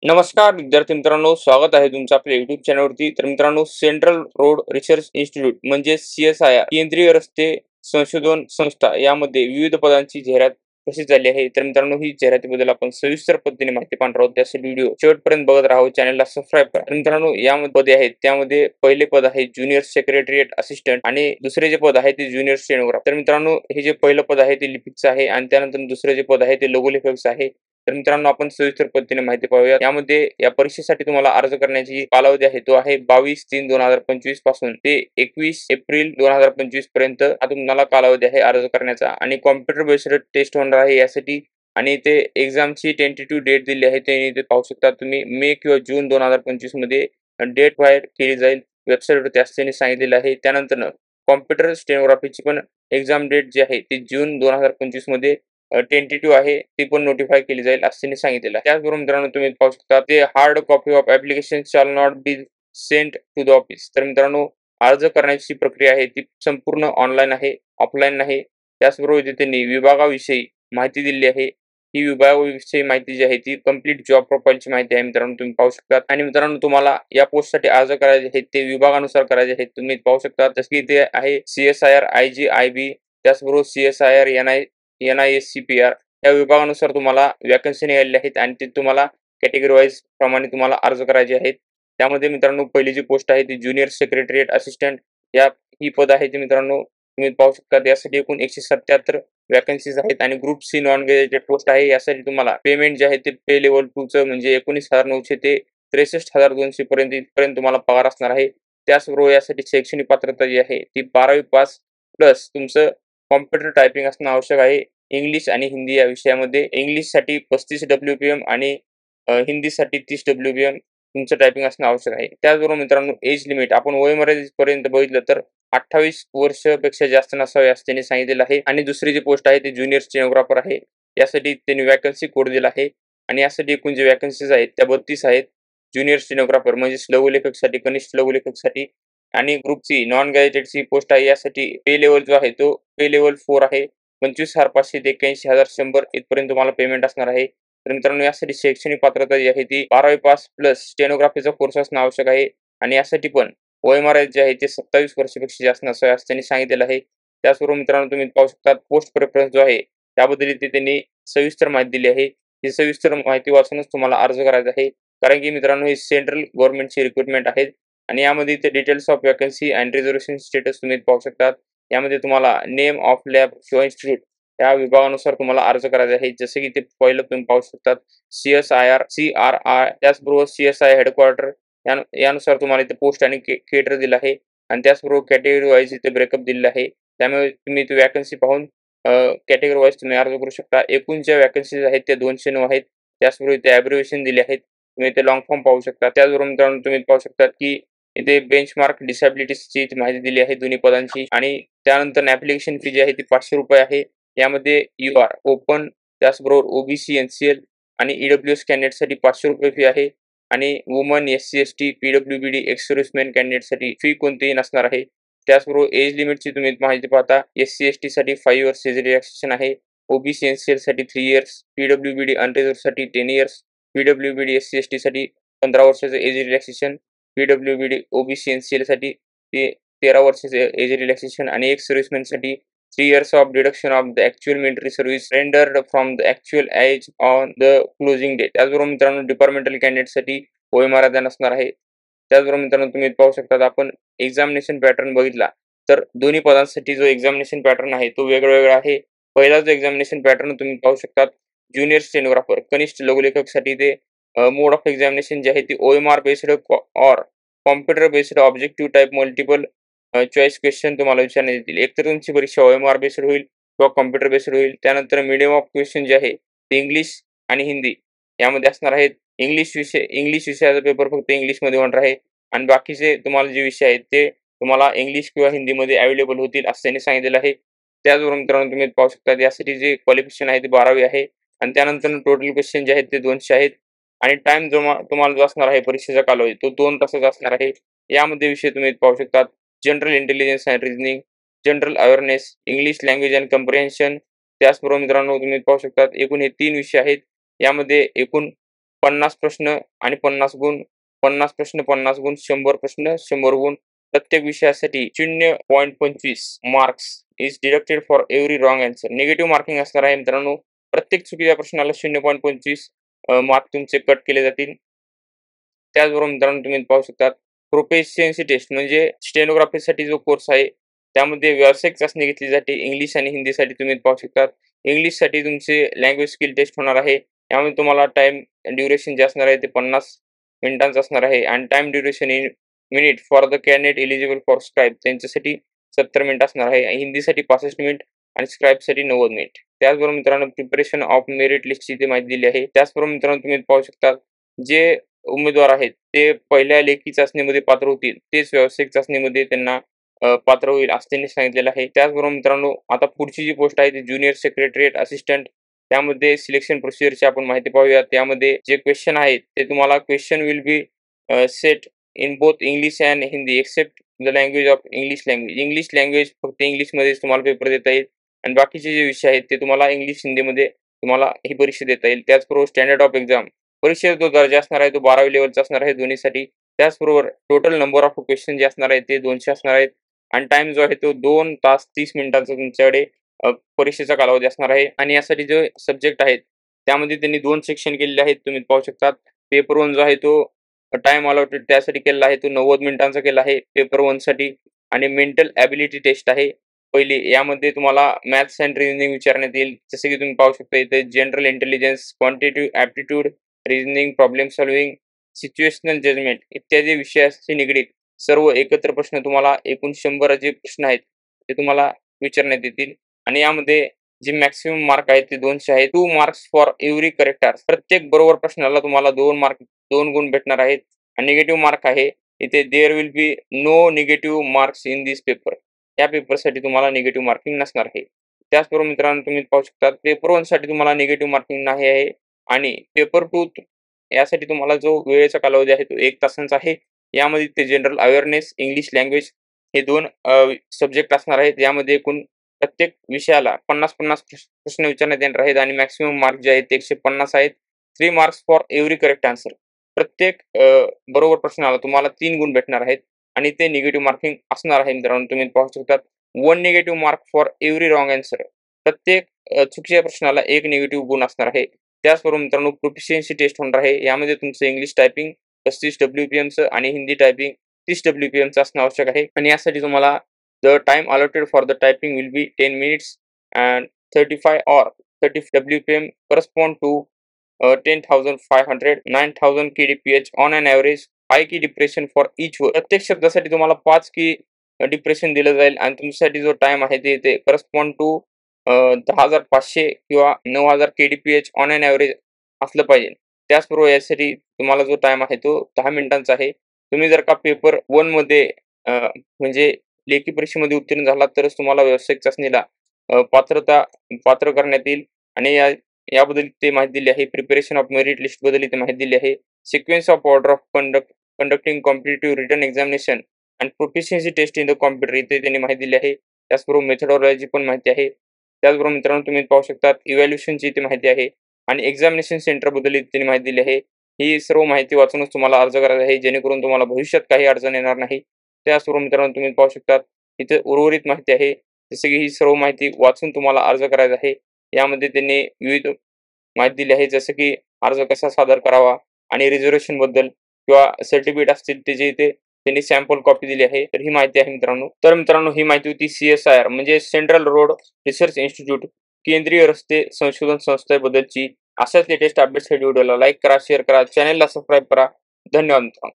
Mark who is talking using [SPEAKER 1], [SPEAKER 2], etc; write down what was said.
[SPEAKER 1] नमस्कार विद्यार्थी मित्रांनो, स्वागत आहे तुमचं आपल्या YouTube चॅनलवरती. तर मित्रांनो, सेंट्रल रोड रिसर्च इन्स्टिट्यूट म्हणजे CSIR केंद्रीय रस्ते संशोधन संस्था यामध्ये विविध पदांची जाहिरात प्रसिद्ध झाली आहे. तर मित्रांनो, ही जाहिरातीबद्दल आपण सविस्तर पद्धतीने माहिती पाहणार आहोत. त्यासाठी व्हिडिओ शेवटपर्यंत बघत राहा, चॅनलला सबस्क्राईब करा. तर मित्रांनो, यामध्ये पदे आहेत, त्यामध्ये पहिले पद आहे ज्युनियर सेक्रेटरिएट असिस्टंट आणि दुसरे जे पद आहे ते ज्युनियर स्टेनोग्राफर. तर मित्रांनो, हे जे पहिलं पद आहे ते लिपिकचं आहे आणि त्यानंतर दुसरे जे पद आहे ते लघुलेखकचं आहे. तर मित्रांनो, आपण सविस्तर पद्धतीने माहिती पाहूया. यामध्ये या परीक्षेसाठी तुम्हाला अर्ज करण्याची कालावधी आहे तो आहे 22/3/2025 पासून ते 21 एप्रिल 2025 पर्यंत हा तुम्हाला कालावधी आहे अर्ज करण्याचा. आणि कॉम्प्युटर बेस्ड टेस्ट होणार आहे यासाठी. आणि ते एक्झामची टेंटेटिव्ह डेट दिली आहे ते इथे पाहू शकता तुम्ही. मे किंवा जून 2025 मध्ये डेट बाहेर केली जाईल. वेबसाईटवर असल्याने सांगितलेलं आहे. त्यानंतर कॉम्प्युटर स्टेनोग्राफीची पण एक्झाम डेट जी आहे ती जून 2025 मध्ये टेंटेटिव्ह आहे ती पण नोटिफाय केली जाईल असं त्यांनी सांगितलेलं आहे. त्याचबरोबर मित्रांनो, तुम्ही पाहू शकता ते hard copy of application shall not be sent to the office. तर मित्रांनो, अर्ज करण्याची प्रक्रिया आहे ती संपूर्ण ऑनलाईन आहे, ऑफलाईन नाही. त्याचबरोबर इथे त्यांनी विभागाविषयी माहिती दिली आहे. ही विभागाविषयी माहिती जी आहे ती कंप्लीट जॉब प्रोफाईलची माहिती आहे मित्रांनो, तुम्ही पाहू शकता. आणि मित्रांनो, तुम्हाला या पोस्टसाठी अर्ज करायचे आहेत ते विभागानुसार करायचे आहेत. तुम्ही पाहू शकता जसं की इथे आहे CSIR IGIB, त्याचबरोबर CSIR NISCPR या विभागानुसार तुम्हाला वॅकन्सी निघालेल्या आहेत आणि ते तुम्हाला कॅटेगरी वाईज प्रमाणे तुम्हाला अर्ज करायचे आहेत. त्यामध्ये मित्रांनो, पहिली जी पोस्ट आहे ती ज्युनियर सेक्रेटरिएट असिस्टंट या ही पद आहे ते मित्रांनो, तुम्ही पाहू शकता. यासाठी एकूण 177 वॅकन्सीज आहेत आणि group C non gazetted post आहे. यासाठी तुम्हाला पेमेंट जे आहे ते पे लेवल 2 चं म्हणजे 19,900 ते 63,200 पर्यंत तुम्हाला पगार असणार आहे. त्याचबरोबर यासाठी शैक्षणिक पात्रता जी आहे ती 12वी पास प्लस तुमचं कॉम्प्युटर टायपिंग असणं आवश्यक आहे. इंग्लिश आणि हिंदी या विषयामध्ये इंग्लिशसाठी 35 WPM आणि हिंदीसाठी 30 WPM तुमचं टायपिंग असणं आवश्यक आहे. त्याचबरोबर मित्रांनो, एज लिमिट आपण वयोमर्यादेपर्यंत बघितलं तर 28 वर्षापेक्षा जास्त नसावे असं त्यांनी सांगितलेलं आहे. आणि दुसरी जी पोस्ट आहे ती ज्युनियर स्टेनोग्राफर आहे. यासाठी त्यांनी वॅकन्सी कोड दिला आहे आणि यासाठी एकूण जे वॅकन्सीज आहेत त्या 32 आहेत. ज्युनियर स्टेनोग्राफर म्हणजे लघुलेखकसाठी, कनिष्ठ लघुलेखकसाठी. आणि ग्रुप C नॉन गॅझेटेडची पोस्ट आहे. यासाठी पे लेवल जो आहे तो पे लेवल 4 आहे. 25,500 ते 81,100 इथपर्यंत तुम्हाला पेमेंट असणार आहे. तर मित्रांनो, यासाठी शैक्षणिक पात्रता जी आहे ती 12वी पास प्लस स्टेनोग्राफीचा कोर्स असणं आवश्यक आहे. आणि यासाठी पण वयोमर्यादा जे आहे ते 27 वर्षापेक्षा जास्त नसावे असं त्यांनी सांगितलेलं आहे. त्याचबरोबर मित्रांनो, तुम्ही पाहू शकता पोस्ट प्रेफरन्स जो आहे त्याबद्दल इथे त्यांनी सविस्तर माहिती दिली आहे. ही सविस्तर माहिती वाचूनच तुम्हाला अर्ज करायचा आहे. कारण की मित्रांनो, ही सेंट्रल गव्हर्नमेंटची रिक्रुटमेंट आहेत. आणि यामध्ये इथे details of vacancy and reservation status तुम्ही पाहू शकता. यामध्ये तुम्हाला नेम ऑफ लॅब किंवा इन्स्टिट्यूट या विभागानुसार तुम्हाला अर्ज करायचे आहे. जसे की ते पहिलं तुम्ही पाहू शकतात CSIR CRI, त्याचबरोबर CSI हेडक्वार्टर यानुसार तुम्हाला इथे पोस्ट आणि केडर दिलं आहे. आणि त्याचबरोबर कॅटेगरी वाईज इथे ब्रेकअप दिलेलं आहे. त्यामुळे तुम्ही इथे वॅकन्सी पाहून कॅटेगरी वाईज तुम्ही अर्ज करू शकता. एकूण ज्या वॅकन्सीज आहेत त्या 209 आहेत. त्याचबरोबर इथे ॲब्रिव्हिएशन दिले आहेत. तुम्ही इथे लॉंग फॉर्म पाहू शकता. त्याचबरोबर मित्रांनो, तुम्ही पाहू शकता की इथे बेंचमार्क डिसॅबिलिटीजची माहिती दिली आहे दोन्ही पदांची. आणि त्यानंतर ॲप्लिकेशन फी जी आहे ती ₹500 आहे. यामध्ये UR ओपन, त्याचबरोबर OBC NCL आणि EWS कॅन्डिडेटसाठी ₹500 फी आहे. आणि woman, SC ST PWBD ex serviceman कॅन्डिडेटसाठी फी कोणतीही नसणार आहे. त्याचबरोबर एज लिमिटची तुम्ही माहिती पाहता SC ST साठी 5 इयर्स एज रिलॅक्सेशन आहे. OBC NCL साठी 3 इयर्स, PWBD अनरिझर्व्हसाठी 10 इयर्स, PWBD SC ST साठी 15 वर्षाचं age relaxation, PWBD OBC NCL साठी ते 13 वर्षाचे एज रिलॅक्सेशन आणि एक्स सर्व्हिसमॅनसाठी 3 years of deduction of the actual military service rendered from the actual age on the closing date. त्याचबरोबर मित्रांनो, डिपार्टमेंटल कॅन्डिडेटसाठी वयोमर्यादा नसणार आहे. त्याचबरोबर मित्रांनो, तुम्ही पाहू शकता आपण एक्झामिनेशन पॅटर्न बघितला तर दोन्ही पदांसाठी जो एक्झामिनेशन पॅटर्न आहे तो वेगळा आहे. पहिला जो एक्झामिनेशन पॅटर्न तुम्ही पाहू शकता ज्युनियर स्टेनोग्राफर कनिष्ठ लघुलेखकसाठी ते मोड ऑफ एक्झामिनेशन जे आहे ती OMR based or computer based objective type multiple choice question तुम्हाला विचारण्यात येतील. एकतर तुमची परीक्षा OMR बेस्ड होईल किंवा कॉम्प्युटर बेस्ड होईल. त्यानंतर मीडियम ऑफ क्वेश्चन जे आहे ते इंग्लिश आणि हिंदी यामध्ये असणार आहेत. इंग्लिश विषयाचा पेपर फक्त इंग्लिशमध्ये होणार आहे आणि बाकीचे तुम्हाला जे विषय आहेत ते तुम्हाला इंग्लिश किंवा हिंदीमध्ये अवेलेबल होतील असं त्यांनी सांगितलेलं आहे. त्याचबरोबर मित्रांनो, तुम्ही पाहू शकता यासाठी जे क्वालिफिकेशन आहे ते 12वी आहे. आणि त्यानंतर टोटल क्वेश्चन जे आहेत ते 200 आहेत. आणि टाइम तुम्हाला जो असणार आहे परीक्षेचा कालावधी तो 2 तासाचा असणार आहे. यामध्ये विषय तुम्ही पाहू शकता general intelligence and reasoning, general awareness, English language and comprehension. त्याचबरोबर मित्रांनो, तुम्ही पाहू शकता एकूण हे 3 विषय आहेत. यामध्ये एकूण 50 प्रश्न आणि 50 गुण, 50 प्रश्न 50 गुण, 100 प्रश्न 100 गुण. प्रत्येक विषयासाठी 0.25 marks is deducted for every wrong answer. Negative marking असणार आहे मित्रांनो. प्रत्येक चुकीच्या प्रश्नाला 0.25 मार्क तुमचे कट केले जातील. त्याचबरोबर मित्रांनो तुम्ही पाहू शकता प्रोफिशियन्सी टेस्ट म्हणजे स्टेनोग्राफीसाठी जो कोर्स आहे त्यामध्ये व्यावसायिक चाचणी घेतली जाते इंग्लिश आणि हिंदीसाठी. तुम्ही पाहू शकता इंग्लिशसाठी तुमचे लँग्वेज स्किल टेस्ट होणार आहे. यामध्ये तुम्हाला टाइम ड्युरेशन जे असणार आहे ते 50 मिनिटांचं असणार आहे आणि time duration in minute for the candidate eligible for scribe त्यांच्यासाठी 70 मिनिट असणार आहे. हिंदीसाठी 65 मिनिट आणि स्क्राईबसाठी 90 मिनिट. त्याचबरोबर मित्रांनो प्रिपरेशन ऑफ मेरिट लिस्टची इथे माहिती दिली आहे. त्याचबरोबर मित्रांनो तुम्ही पाहू शकता जे उमेदवार आहेत ते पहिल्या लेखी चाचणीमध्ये पात्र होतील तेच व्यावसायिक चाचणीमध्ये त्यांना पात्र होईल असं त्यांनी सांगितलेलं आहे. त्याचबरोबर मित्रांनो आता पुढची जी पोस्ट आहे ती ज्युनियर सेक्रेटरिएट असिस्टंट. त्यामध्ये सिलेक्शन प्रोसिजरची आपण माहिती पाहूया. त्यामध्ये जे क्वेश्चन आहेत ते तुम्हाला question will be set in both English and Hindi except the language of English language. English language फक्त इंग्लिशमध्येच तुम्हाला पेपर देता येईल आणि बाकीचे जे विषय आहेत ते तुम्हाला इंग्लिश हिंदीमध्ये तुम्हाला ही परीक्षा देता येईल. त्याचबरोबर स्टँडर्ड ऑफ एक्झाम परीक्षेचा जो दर्जा असणार आहे तो 12वी लेवलचा असणार आहे दोन्हीसाठी. त्याचबरोबर टोटल नंबर ऑफ क्वेश्चन जे असणार आहेत ते 200 असणार आहेत आणि टाइम जो आहे तो 2 तास 30 मिनिटांचा तुमच्याकडे परीक्षेचा कालावधी असणार आहे. आणि यासाठी जे सब्जेक्ट आहेत त्यामध्ये त्यांनी 2 सेक्शन केलेले आहेत. तुम्ही पाहू शकता पेपर 1 जो आहे तो टाइम अलॉटेड त्यासाठी केलेला आहे तो 90 मिनिटांचा केला आहे पेपर 1 साठी. आणि मेंटल ॲबिलिटी टेस्ट आहे पहिली. यामध्ये तुम्हाला मॅथ्स अँड रिझनिंग विचारण्यात येईल. जसे की तुम्ही पाहू शकता इथे general intelligence, quantitative aptitude, reasoning, problem solving, situational judgement इत्यादी विषयाशी निगडीत सर्व एकत्र प्रश्न तुम्हाला एकूण 100 जे प्रश्न आहेत ते तुम्हाला विचारण्यात येतील. आणि यामध्ये जे मॅक्सिमम मार्क आहेत ते 200 आहेत. 2 marks for every correct answer. प्रत्येक बरोबर प्रश्नाला तुम्हाला 2 गुण भेटणार आहेत. आणि निगेटिव्ह मार्क आहे इथे there will be no negative marks in this paper. या पेपरसाठी तुम्हाला निगेटिव्ह मार्किंग नसणार आहे. त्याचबरोबर मित्रांनो तुम्ही पाहू शकता पेपर 1 साठी तुम्हाला निगेटिव्ह मार्किंग नाही आहे आणि पेपर 2 यासाठी तुम्हाला जो वेळेचा कालावधी आहे तो 1 तासांचा आहे. यामध्ये ते जनरल अवेअरनेस, इंग्लिश लँग्वेज हे 2 सब्जेक्ट असणार आहेत. यामध्ये एकूण प्रत्येक विषयाला 50-50 प्रश्न विचारण्यात येणार आहेत आणि मॅक्सिमम मार्क जे आहेत ते 150 आहेत. 3 marks for every correct answer. प्रत्येक बरोबर प्रश्नाला तुम्हाला 3 गुण भेटणार आहेत आणि ते निगेटिव्ह मार्किंग असणार आहे मित्रांनो. तुम्ही पाहू शकता 1 negative mark for every wrong answer. प्रत्येक चुकीच्या प्रश्नाला 1 निगेटिव्ह गुण असणार आहे. त्याचबरोबर मित्रांनो प्रोफिशियन्सी टेस्ट होणार आहे. यामध्ये तुमचं इंग्लिश टायपिंग 35 WPMचं आणि हिंदी टायपिंग 30 WPMचं असणं आवश्यक आहे. आणि यासाठी तुम्हाला the time allotted for the typing will be 10 minutes and 35 or 30 WPM correspond to 10,500 9,000 kDPH on an average. 5 की डिप्रेशन फॉर इच वर्ड. प्रत्येक शब्दासाठी तुम्हाला 5 की डिप्रेशन दिलं जाईल आणि तुमच्यासाठी जो टाइम आहे ते करस्पॉन्ड टू 10,500 किंवा 9,000 kDPH ऑन अन ॲव्हरेज असलं पाहिजे. त्याचबरोबर यासाठी तुम्हाला जो टाइम आहे तो 10 मिनिटांचा आहे. तुम्ही जर का पेपर 1 मध्ये म्हणजे लेखी परीक्षेमध्ये उत्तीर्ण झालात तरच तुम्हाला व्यावसायिक चाचणीला पात्र करण्यात येईल. आणि याबद्दल ते माहिती दिली आहे. प्रिपरेशन ऑफ मेरिट लिस्ट बद्दल इथे माहिती दिली आहे. Sequence of order of conducting competitive written examination and proficiency test in the computer इथे त्यांनी माहिती दिली आहे. त्याचबरोबर मेथडॉलॉजी पण माहिती आहे. त्याचबरोबर मित्रांनो तुम्ही पाहू शकता इव्हॅल्युएशनची इथे माहिती आहे आणि एक्झामिनेशन सेंटर बद्दल त्यांनी माहिती दिली आहे. ही सर्व माहिती वाचूनच तुम्हाला अर्ज करायचा आहे जेणेकरून तुम्हाला भविष्यात काही अडचण येणार नाही. त्याचबरोबर मित्रांनो तुम्ही पाहू शकता इथे उर्वरित माहिती आहे. जसे की ही सर्व माहिती वाचून तुम्हाला अर्ज करायचा आहे. यामध्ये त्यांनी विविध माहिती दिली आहे जसं की अर्ज कसा सादर करावा आणि रिझर्वेशन बद्दल किंवा सर्टिफिकेट असतील त्याचे इथे त्यांनी सॅम्पल कॉपी दिली आहे. तर ही माहिती आहे मित्रांनो. तर मित्रांनो ही माहिती होती CSIR म्हणजे सेंट्रल रोड रिसर्च इन्स्टिट्यूट केंद्रीय रस्ते संशोधन संस्थेबद्दलची. अशाच लेटेस्ट अपडेट्ससाठी व्हिडिओला लाईक करा, शेअर करा, चॅनलला सबस्क्राईब करा. धन्यवाद मित्रांनो.